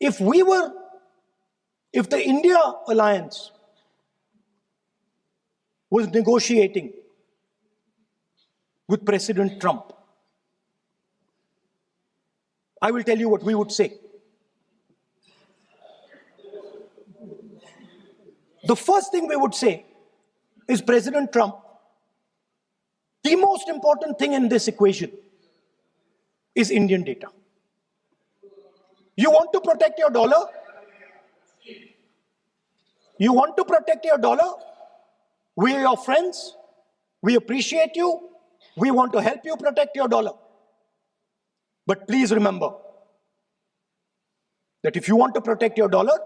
If the India alliance was negotiating with President Trump, I will tell you what we would say. The first thing we would say is, President Trump, the most important thing in this equation is Indian data. You want to protect your dollar? You want to protect your dollar? We are your friends. We appreciate you. We want to help you protect your dollar. But please remember that if you want to protect your dollar,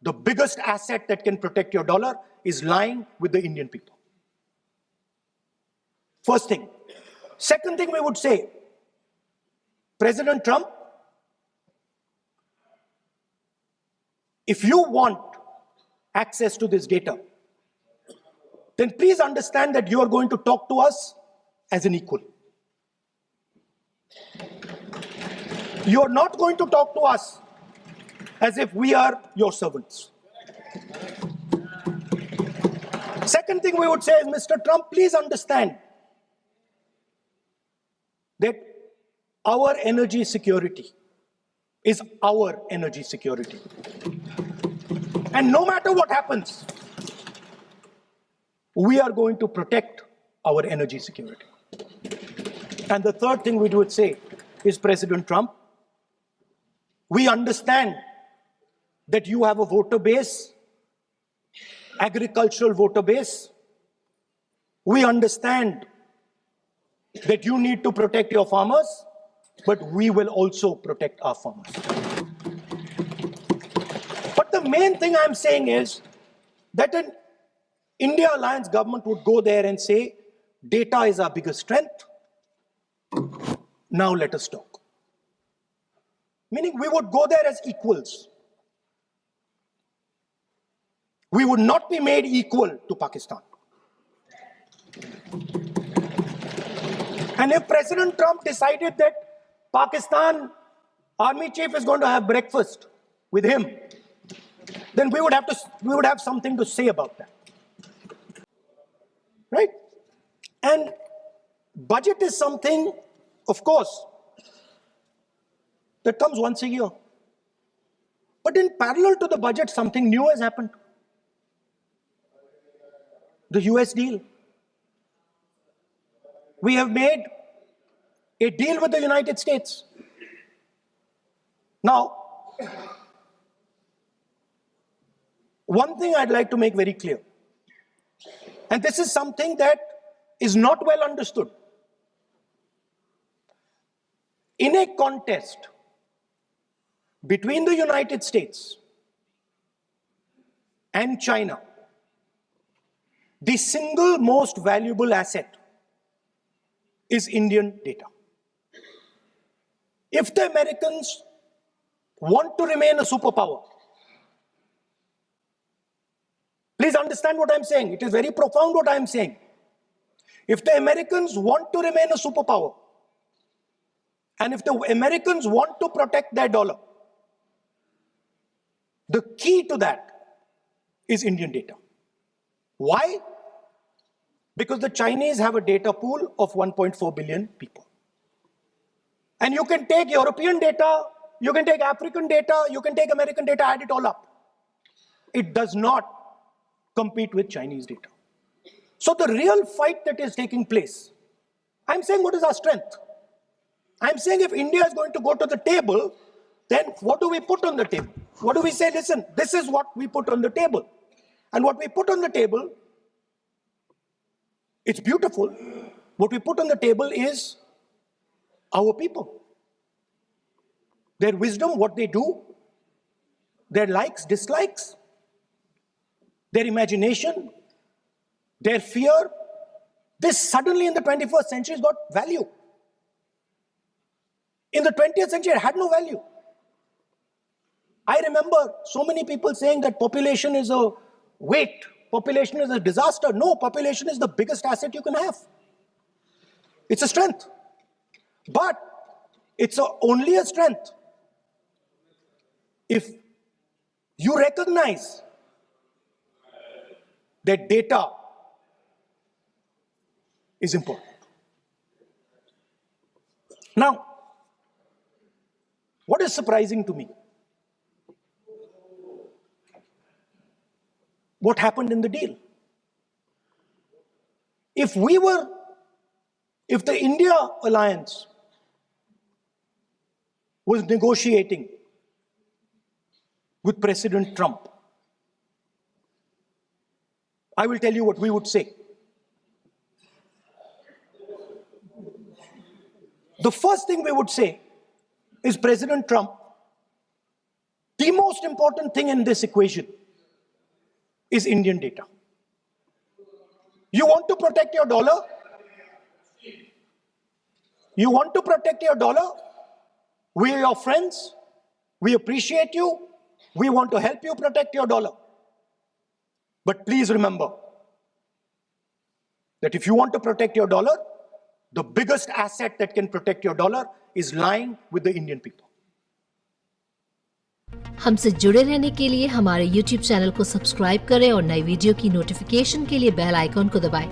the biggest asset that can protect your dollar is lying with the Indian people. First thing. Second thing we would say, President Trump, if you want access to this data, then please understand that you are going to talk to us as an equal. You are not going to talk to us as if we are your servants. Second thing we would say is, Mr. Trump, please understand that our energy security is our energy security. And no matter what happens, we are going to protect our energy security. And the third thing we would say is, President Trump, we understand that you have a voter base, agricultural voter base. We understand that you need to protect your farmers, but we will also protect our farmers. But the main thing I'm saying is that an India alliance government would go there and say, data is our biggest strength. Now let us talk. Meaning we would go there as equals. We would not be made equal to Pakistan. And if President Trump decided that Pakistan army chief is going to have breakfast with him, then we would have something to say about that. Right? And budget is something, of course, that comes once a year. But in parallel to the budget, something new has happened. The US deal. We have made a deal with the United States. Now, one thing I'd like to make very clear, and this is something that is not well understood. In a contest between the United States and China, the single most valuable asset is Indian data. If the Americans want to remain a superpower, please understand what I'm saying. It is very profound what I'm saying. If the Americans want to remain a superpower, and if the Americans want to protect their dollar, the key to that is Indian data. Why? Because the Chinese have a data pool of 1.4 billion people. And you can take European data, you can take African data, you can take American data, add it all up. It does not compete with Chinese data. So the real fight that is taking place, I'm saying, what is our strength? I'm saying if India is going to go to the table, then what do we put on the table? What do we say? Listen, this is what we put on the table. And what we put on the table, it's beautiful. What we put on the table is our people. Their wisdom, what they do, their likes, dislikes, their imagination, their fear. This suddenly in the 21st century has got value. In the 20th century, it had no value. I remember so many people saying that population is a weight, population is a disaster. No, population is the biggest asset you can have. It's a strength. But it's only a strength if you recognize that data is important. Now, what is surprising to me? What happened in the deal? If the India alliance was negotiating with President Trump, I will tell you what we would say. The first thing we would say is, President Trump, the most important thing in this equation is Indian data. You want to protect your dollar? You want to protect your dollar? We are your friends. We appreciate you. We want to help you protect your dollar. But please remember that if you want to protect your dollar, the biggest asset that can protect your dollar is lying with the Indian people. हमसे जुड़े रहने के लिए हमारे YouTube channel को subscribe करें और नई वीडियो की नोटिफिकेशन के लिए बेल आइकॉन को दबाएं।